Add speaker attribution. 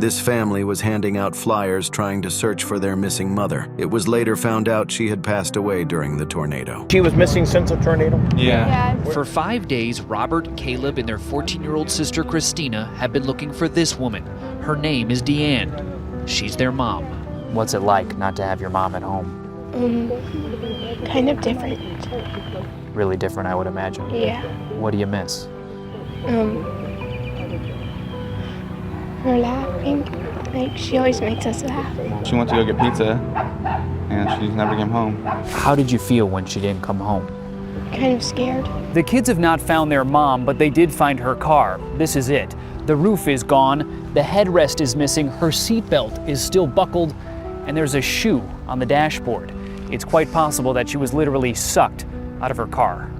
Speaker 1: This family was handing out flyers trying to search for their missing mother. It was later found out she had passed away during the tornado.
Speaker 2: She was missing since the tornado?
Speaker 3: Yeah.
Speaker 4: For 5 days, Robert, Caleb, and their 14-year-old sister Christina have been looking for this woman. Her name is Deanne. She's their mom.
Speaker 3: What's it like not to have your mom at home?
Speaker 5: Kind of different.
Speaker 3: Really different, I would imagine.
Speaker 5: Yeah.
Speaker 3: What do you miss?
Speaker 5: Her laughing. Like, she always makes us laugh.
Speaker 6: She went to go get pizza, and she never came home.
Speaker 3: How did you feel when she didn't come home?
Speaker 5: Kind of scared.
Speaker 7: The kids have not found their mom, but they did find her car. This is it. The roof is gone, the headrest is missing, her seatbelt is still buckled, and there's a shoe on the dashboard. It's quite possible that she was literally sucked out of her car.